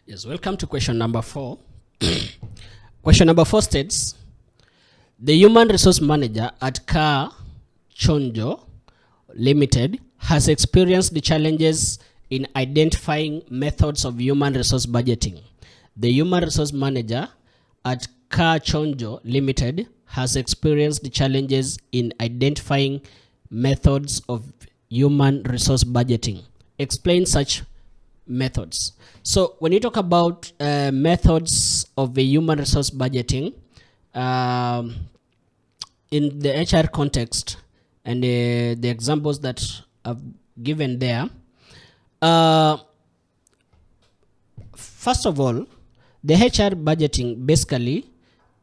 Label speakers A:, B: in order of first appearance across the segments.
A: Yes, welcome to question number 4. Question number 4 states, the human resource manager at Car Chonjo Limited has experienced the challenges in identifying methods of human resource budgeting. The human resource manager at Car Chonjo Limited has experienced the challenges in identifying methods of human resource budgeting. Explain such methods. So when you talk about methods of a human resource budgeting in the HR context and the examples that I've given there, first of all, the HR budgeting basically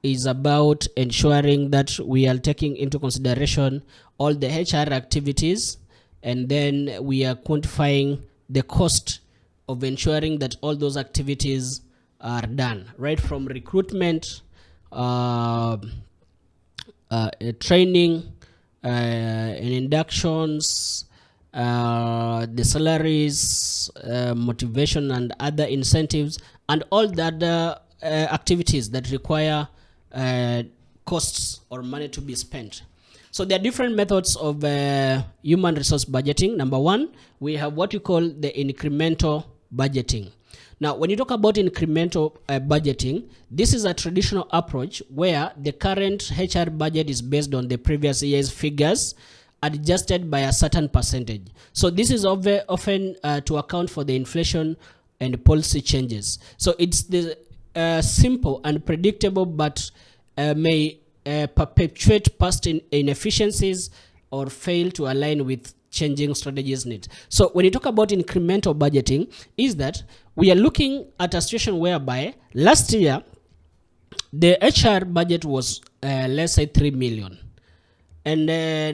A: is about ensuring that we are taking into consideration all the HR activities, and then we are quantifying the cost of ensuring that all those activities are done, right from recruitment, training, and inductions, the salaries, motivation and other incentives, and all the other activities that require costs or money to be spent. So there are different methods of human resource budgeting. Number one, we have what you call the incremental budgeting. Now, when you talk about incremental budgeting, this is a traditional approach where the current HR budget is based on the previous year's figures adjusted by a certain percentage. So this is often to account for the inflation and policy changes. So it's the simple and predictable, but may perpetuate past inefficiencies or fail to align with changing strategies needs. So when you talk about incremental budgeting, is that we are looking at a situation whereby last year the HR budget was let's say 3 million, and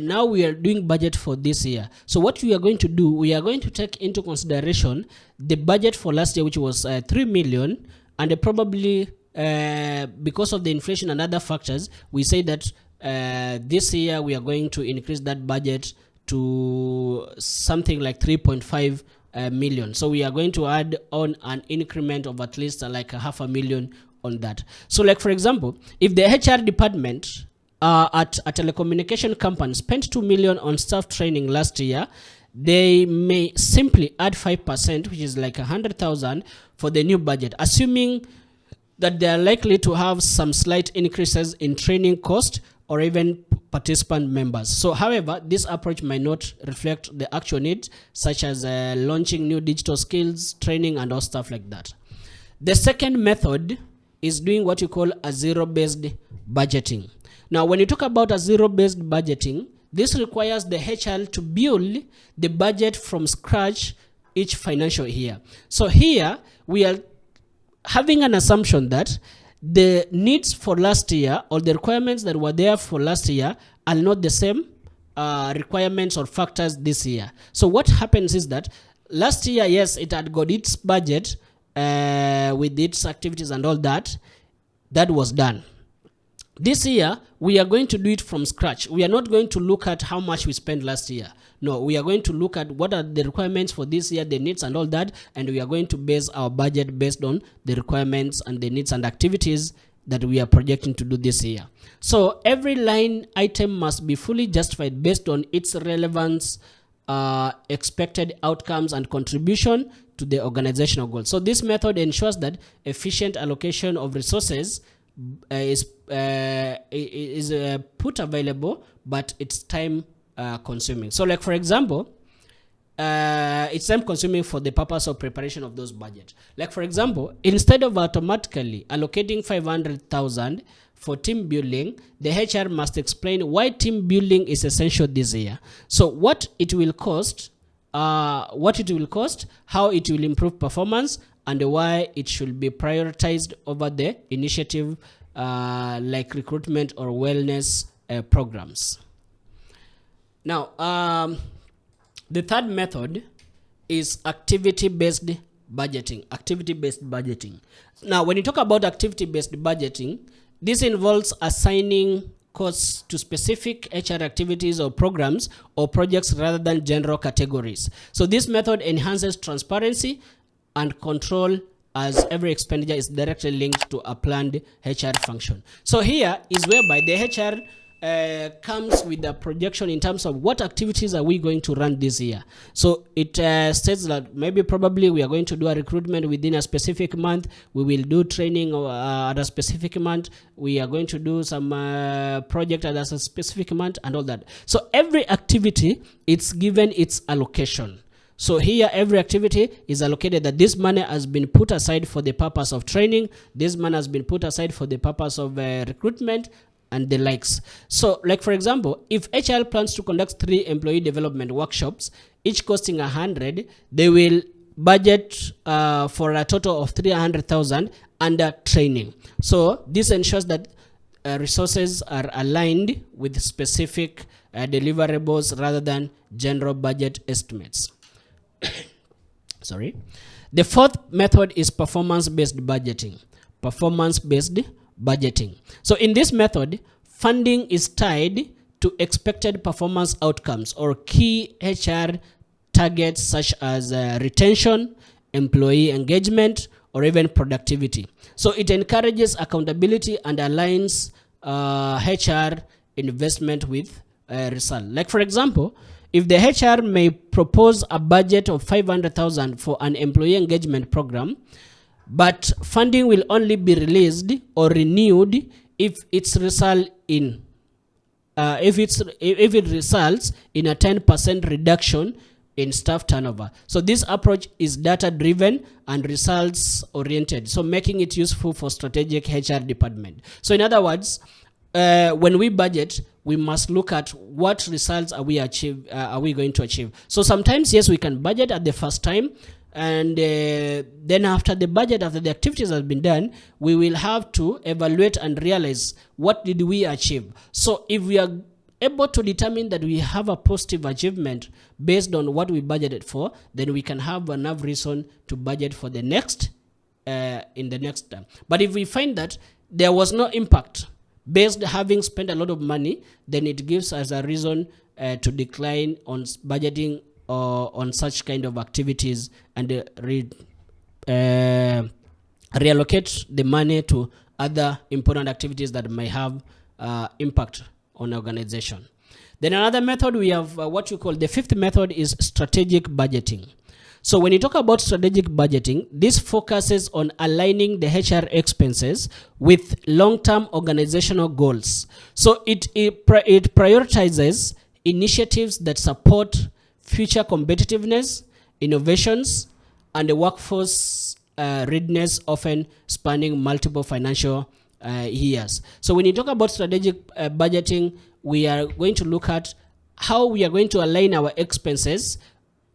A: now we are doing budget for this year. So what we are going to do, we are going to take into consideration the budget for last year, which was 3 million, and probably because of the inflation and other factors, we say that this year we are going to increase that budget to something like 3.5 million. So we are going to add on an increment of at least like $500,000 on that. So like for example, if the HR department at a telecommunication company spent 2 million on staff training last year, they may simply add 5%, which is like 100,000 for the new budget, assuming that they are likely to have some slight increases in training cost or even participant members. So however, this approach might not reflect the actual needs, such as launching new digital skills, training, and all stuff like that. The second method is doing what you call a zero-based budgeting. Now, when you talk about a zero-based budgeting, this requires the HR to build the budget from scratch each financial year. So here, we are having an assumption that the needs for last year or the requirements that were there for last year are not the same requirements or factors this year. So what happens is that last year, yes, it had got its budget with its activities and all that. That was done. This year, we are going to do it from scratch. We are not going to look at how much we spent last year. No, we are going to look at what are the requirements for this year, the needs and all that, and we are going to base our budget based on the requirements and the needs and activities that we are projecting to do this year. So every line item must be fully justified based on its relevance, expected outcomes, and contribution to the organizational goals. So this method ensures that efficient allocation of resources is put available, but it's time consuming. So like for example, it's time consuming for the purpose of preparation of those budgets. Like for example, instead of automatically allocating 500,000 for team building, the HR must explain why team building is essential this year. So what it will cost, how it will improve performance, and why it should be prioritized over the initiative like recruitment or wellness programs. Now, the third method is activity-based budgeting. Now, when you talk about activity-based budgeting, this involves assigning costs to specific HR activities or programs or projects rather than general categories. So this method enhances transparency and control as every expenditure is directly linked to a planned HR function. So here is whereby the HR comes with a projection in terms of what activities are we going to run this year. So it states that maybe probably we are going to do a recruitment within a specific month. We will do training at a specific month. We are going to do some project at a specific month and all that. So every activity, it's given its allocation. So here every activity is allocated that this money has been put aside for the purpose of training. This money has been put aside for the purpose of recruitment and the likes. So like for example, if HR plans to conduct 3 employee development workshops, each costing 100, they will budget for a total of 300,000 under training. So this ensures that resources are aligned with specific deliverables rather than general budget estimates. Sorry. The fourth method is performance-based budgeting. Performance-based budgeting. So in this method, funding is tied to expected performance outcomes or key HR targets such as retention, employee engagement, or even productivity. So it encourages accountability and aligns HR investment with result. Like for example, if the HR may propose a budget of 500,000 for an employee engagement program, but funding will only be released or renewed if it results in a 10% reduction in staff turnover. So this approach is data driven and results oriented, so making it useful for strategic HR department. So in other words, when we budget, we must look at what results are we going to achieve. So sometimes, yes, we can budget at the first time, and then after the budget, after the activities have been done, we will have to evaluate and realize what did we achieve. So if we are able to determine that we have a positive achievement based on what we budgeted for, then we can have enough reason to budget for the next in the next term. But if we find that there was no impact based having spent a lot of money, then it gives us a reason to decline on budgeting on such kind of activities and reallocate the money to other important activities that may have impact on organization. Then another method we have, what you call the fifth method, is strategic budgeting. So when you talk about strategic budgeting, this focuses on aligning the HR expenses with long-term organizational goals. So it prioritizes initiatives that support future competitiveness, innovations, and the workforce readiness, often spanning multiple financial years. So when you talk about strategic budgeting, we are going to look at how we are going to align our expenses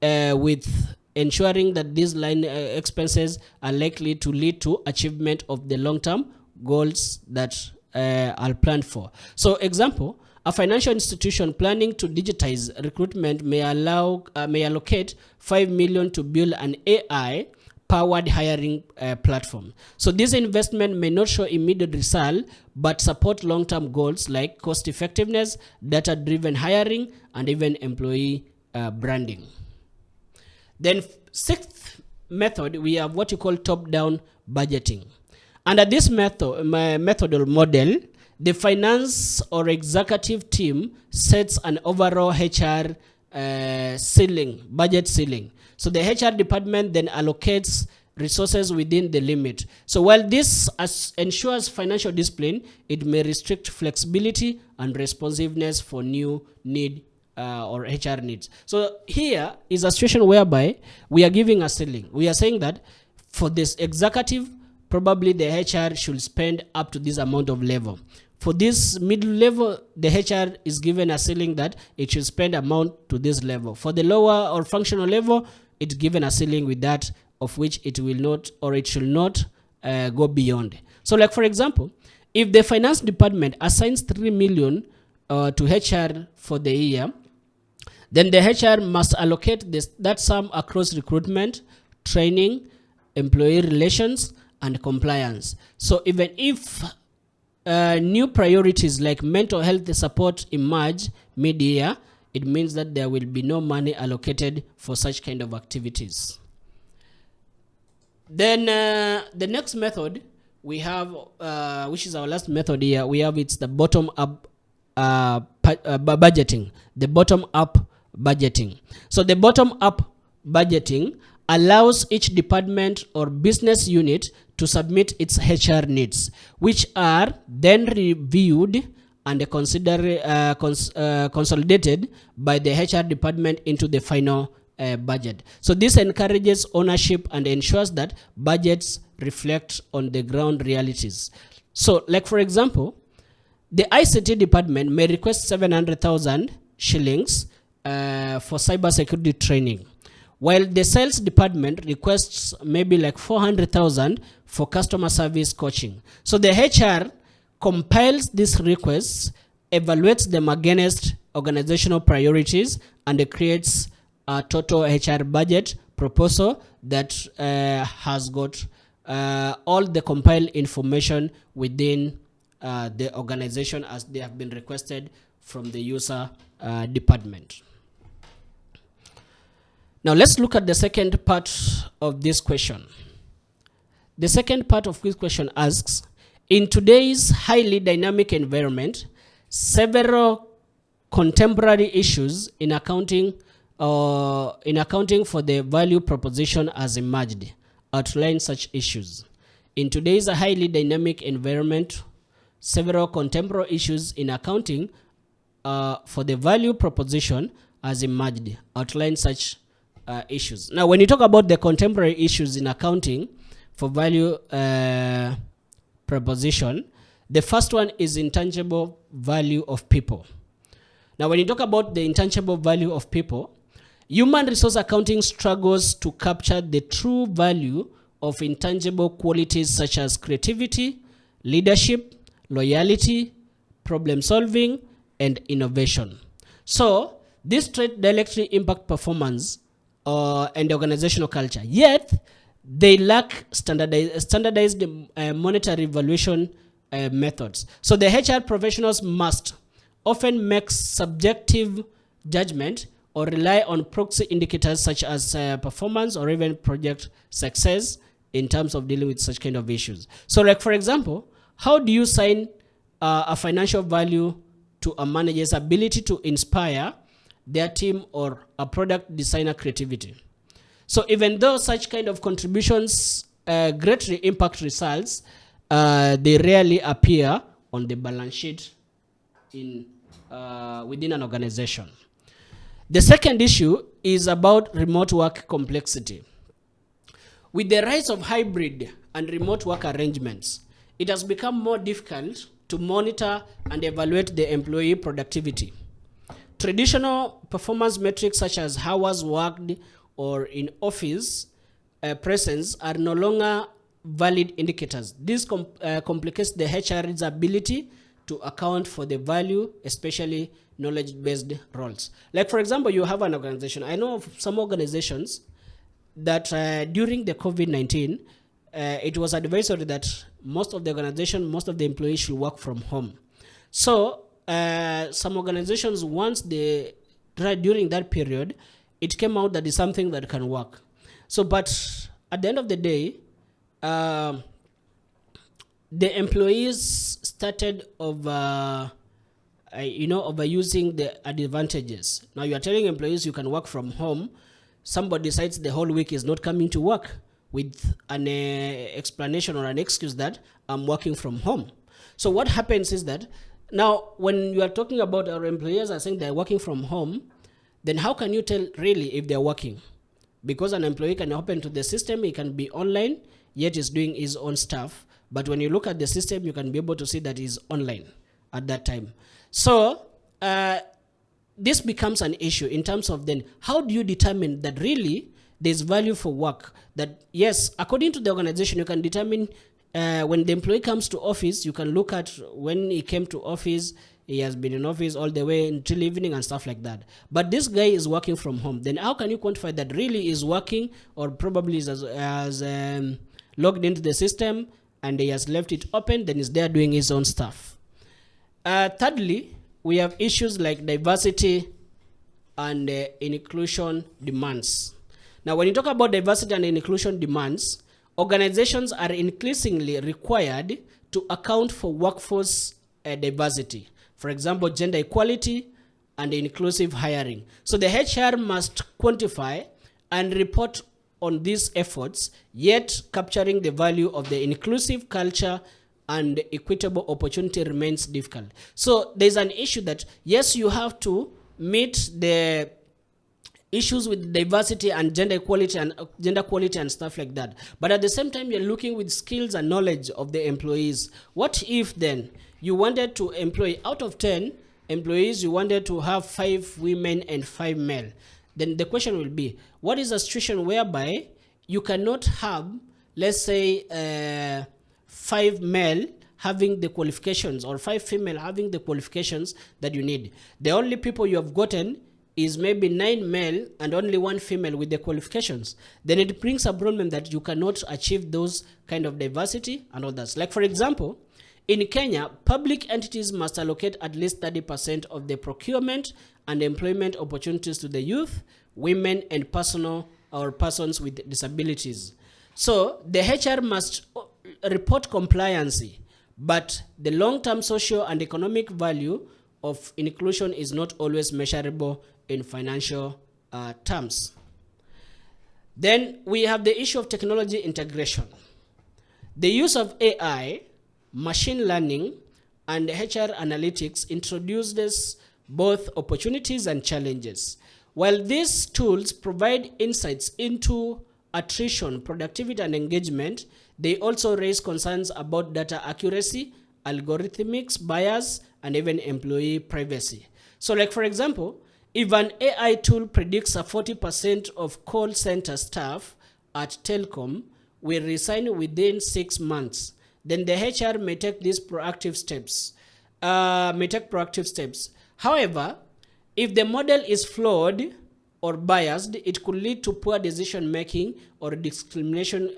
A: with ensuring that these line expenses are likely to lead to achievement of the long-term goals that are planned for. So example, a financial institution planning to digitize recruitment may allocate 5 million to build an AI powered hiring platform. So this investment may not show immediate result, but support long-term goals like cost effectiveness, data-driven hiring, and even employee branding. Then sixth method, we have what you call top-down budgeting. Under this method or model, the finance or executive team sets an overall HR budget ceiling. So the HR department then allocates resources within the limit. So while this ensures financial discipline, it may restrict flexibility and responsiveness for new need or HR needs. So here is a situation whereby we are giving a ceiling. We are saying that for this executive, probably the HR should spend up to this amount of level. For this middle level, the HR is given a ceiling that it should spend amount to this level. For the lower or functional level, it's given a ceiling with that of which it will not or it should not go beyond. So like for example, if the finance department assigns 3 million to HR for the year, then the HR must allocate that sum across recruitment, training, employee relations, and compliance. So even if new priorities like mental health support emerge mid-year, it means that there will be no money allocated for such kind of activities. Then the next method we have, which is our last method here, we have it's the bottom-up budgeting. The bottom-up budgeting. So the bottom-up budgeting allows each department or business unit to submit its HR needs, which are then reviewed and consolidated by the HR department into the final budget. So this encourages ownership and ensures that budgets reflect on the ground realities. So, like for example, the ICT department may request 700,000 shillings for cybersecurity training, while the sales department requests maybe like 400,000 for customer service coaching. So the HR compiles these requests, evaluates them against organizational priorities, and it creates a total HR budget proposal that has got all the compiled information within the organization as they have been requested from the user department. Now let's look at the second part of this question. The second part of this question asks, in today's highly dynamic environment, several contemporary issues in accounting for the value proposition has emerged. Outline such issues. In today's highly dynamic environment, several contemporary issues in accounting for the value proposition has emerged. Outline such issues. Now, when you talk about the contemporary issues in accounting for value proposition, the first one is intangible value of people. Now, when you talk about the intangible value of people, human resource accounting struggles to capture the true value of intangible qualities such as creativity, leadership, loyalty, problem solving, and innovation. So, these traits directly impact performance and organizational culture. Yet, they lack standardized monetary evaluation methods. So the HR professionals must often make subjective judgment or rely on proxy indicators such as performance or even project success in terms of dealing with such kind of issues. So like for example, how do you assign a financial value to a manager's ability to inspire their team or a product designer creativity? So even though such kind of contributions greatly impact results, they rarely appear on the balance sheet within an organization. The second issue is about remote work complexity. With the rise of hybrid and remote work arrangements, it has become more difficult to monitor and evaluate the employee productivity. Traditional performance metrics such as hours worked or in office presence are no longer valid indicators. This complicates the HR's ability to account for the value, especially knowledge-based roles. Like for example, you have an organization. I know of some organizations that during the COVID-19, it was advisory that most of the organization, most of the employees should work from home. So some organizations, once they tried during that period, it came out that it's something that can work. So, but at the end of the day, the employees started overusing the advantages. Now you are telling employees you can work from home. Somebody decides the whole week is not coming to work with an explanation or an excuse that I'm working from home. So what happens is that now when you are talking about our employers are saying they're working from home, then how can you tell really if they're working? Because an employee can open to the system, he can be online, yet he's doing his own stuff. But when you look at the system, you can be able to see that he's online at that time. So this becomes an issue in terms of then how do you determine that really there's value for work? That yes, according to the organization, you can determine when the employee comes to office, you can look at when he came to office, he has been in office all the way until evening and stuff like that. But this guy is working from home. Then how can you quantify that really is working or probably is as logged into the system and he has left it open, then he's there doing his own stuff. Thirdly, we have issues like diversity and inclusion demands. Now, when you talk about diversity and inclusion demands, organizations are increasingly required to account for workforce diversity. For example, gender equality and inclusive hiring. So the HR must quantify and report on these efforts, yet capturing the value of the inclusive culture and equitable opportunity remains difficult. So there's an issue that, yes, you have to meet the issues with diversity and gender equality and stuff like that. But at the same time, you're looking with skills and knowledge of the employees. What if then you wanted to employ, out of 10 employees, you wanted to have 5 women and 5 male? Then the question will be, what is a situation whereby you cannot have, let's say, 5 male having the qualifications or 5 female having the qualifications that you need? The only people you have gotten is maybe 9 male and only 1 female with the qualifications. Then it brings a problem that you cannot achieve those kind of diversity and all that. Like for example, in Kenya, public entities must allocate at least 30% of the procurement and employment opportunities to the youth, women, and persons with disabilities. So the HR must report compliancy, but the long-term social and economic value of inclusion is not always measurable in financial terms. Then we have the issue of technology integration. The use of AI, machine learning, and HR analytics introduces both opportunities and challenges. While these tools provide insights into attrition, productivity, and engagement, they also raise concerns about data accuracy, algorithmics, bias, and even employee privacy. So like for example, if an AI tool predicts a 40% of call center staff at Telcom will resign within 6 months, then the HR may take these proactive steps. However, if the model is flawed or biased, it could lead to poor decision making or discrimination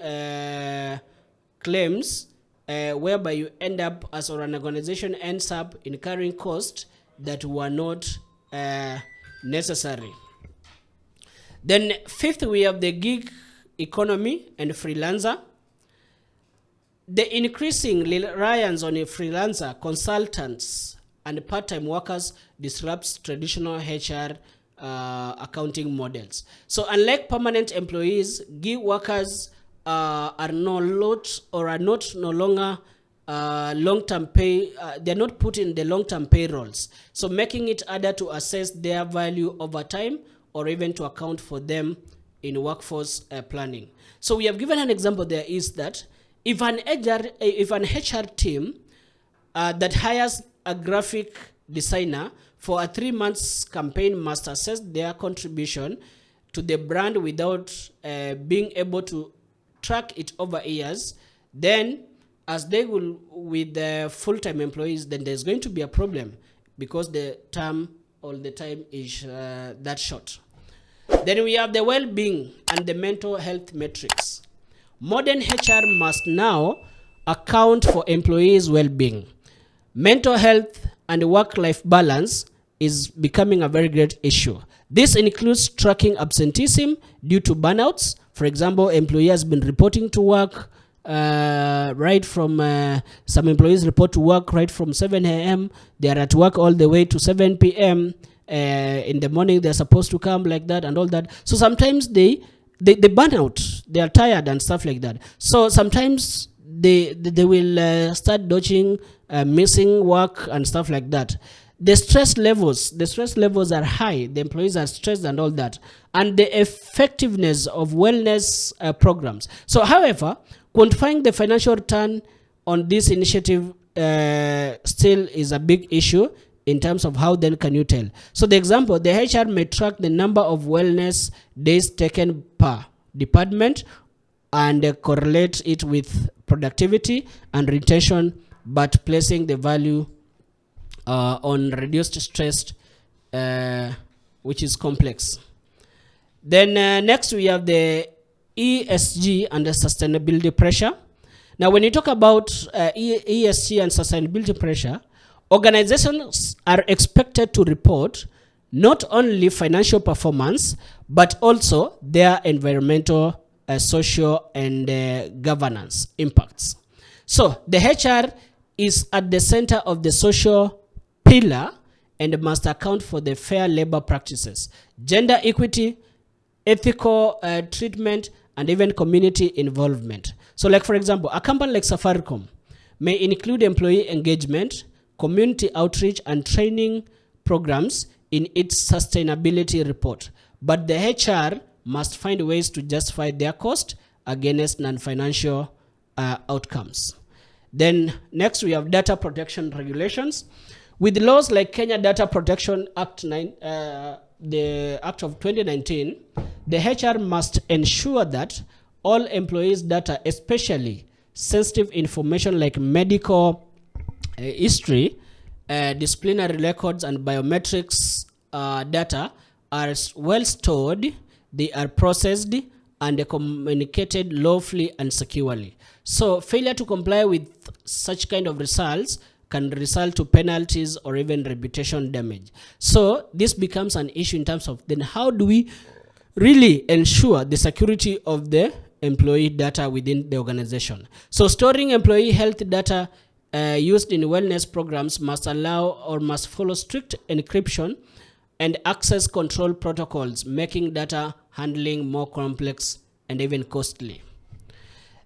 A: claims, whereby you end up, as or an organization ends up incurring costs that were not necessary. Then fifth, we have the gig economy and freelancer. The increasing reliance on a freelancer, consultants, and part-time workers disrupts traditional HR accounting models. So unlike permanent employees, gig workers are no longer long-term pay. They're not put in the long-term payrolls, so making it harder to assess their value over time or even to account for them in workforce planning. So we have given an example there is that if an HR team that hires a graphic designer for a 3 months campaign must assess their contribution to the brand without being able to track it over years, then as they will with the full-time employees, then there's going to be a problem because the term all the time is that short. Then we have the well-being and the mental health metrics. Modern HR must now account for employees' well-being. Mental health and work-life balance is becoming a very great issue. This includes tracking absenteeism due to burnouts. For example, employee has been reporting to work right from, some employees report to work right from 7 a.m. They are at work all the way to 7 p.m. In the morning they're supposed to come like that and all that. So sometimes they burn out, they are tired and stuff like that. So sometimes they will start dodging, missing work and stuff like that. The stress levels are high. The employees are stressed and all that, and the effectiveness of wellness programs. So, however, quantifying the financial return on this initiative still is a big issue in terms of how then can you tell. So, the example, the HR may track the number of wellness days taken per department and correlate it with productivity and retention, but placing the value on reduced stress, which is complex. Then next we have the ESG and the sustainability pressure. Now when you talk about ESG and sustainability pressure, organizations are expected to report not only financial performance, but also their environmental social and governance impacts. So the HR is at the center of the social pillar and must account for the fair labor practices, gender equity, ethical treatment, and even community involvement. So like for example, a company like Safaricom may include employee engagement, community outreach, and training programs in its sustainability report. But the HR must find ways to justify their cost against non-financial outcomes. Then next we have data protection regulations. With laws like Kenya Data Protection Act, the Act of 2019, the HR must ensure that all employees' data, especially sensitive information like medical history, disciplinary records, and biometrics data are well stored, they are processed, and communicated lawfully and securely. So failure to comply with such kind of results can result to penalties or even reputation damage. So this becomes an issue in terms of then how do we really ensure the security of the employee data within the organization. So storing employee health data used in wellness programs must allow or must follow strict encryption and access control protocols, making data handling more complex and even costly.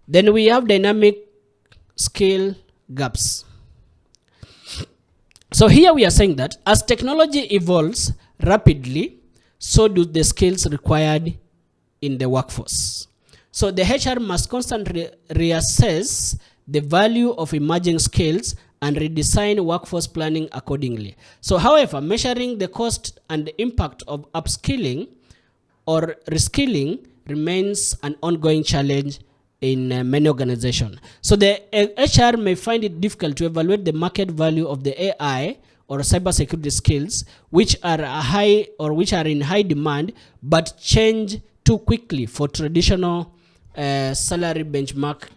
A: Then we have dynamic skill gaps. So here we are saying that as technology evolves rapidly, so do the skills required in the workforce. So the HR must constantly reassess the value of emerging skills and redesign workforce planning accordingly. So however, measuring the cost and the impact of upskilling or reskilling remains an ongoing challenge in many organizations. So the HR may find it difficult to evaluate the market value of the AI or cybersecurity skills, which are in high demand, but change too quickly for traditional salary benchmark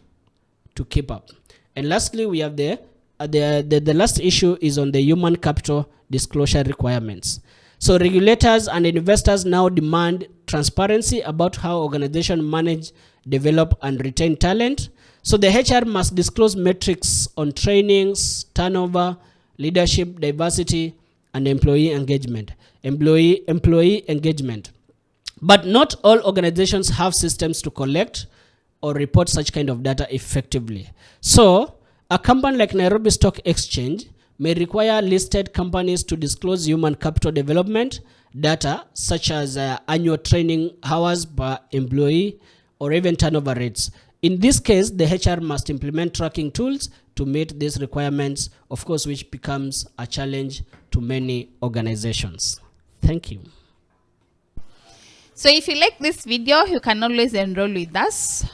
A: to keep up. And lastly, we have the last issue is on the human capital disclosure requirements. So regulators and investors now demand transparency about how organizations manage, develop, and retain talent. So the HR must disclose metrics on trainings, turnover, leadership, diversity, and employee engagement. Employee engagement. But not all organizations have systems to collect or report such kind of data effectively. So a company like Nairobi Stock Exchange may require listed companies to disclose human capital development data, such as annual training hours per employee or even turnover rates. In this case, the HR must implement tracking tools to meet these requirements, of course, which becomes a challenge to many organizations. Thank you.
B: So if you like this video, you can always enroll with us.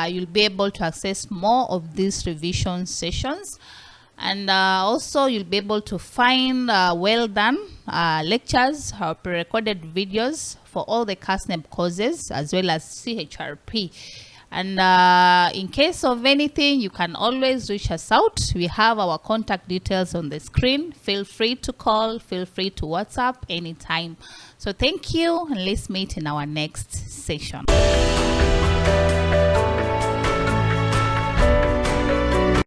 B: You'll be able to access more of these revision sessions. And also you'll be able to find well done lectures or pre-recorded videos for all the KASNEB courses as well as CHRP. And in case of anything, you can always reach us out. We have our contact details on the screen. Feel free to call, feel free to WhatsApp anytime. So thank you, and let's meet in our next session.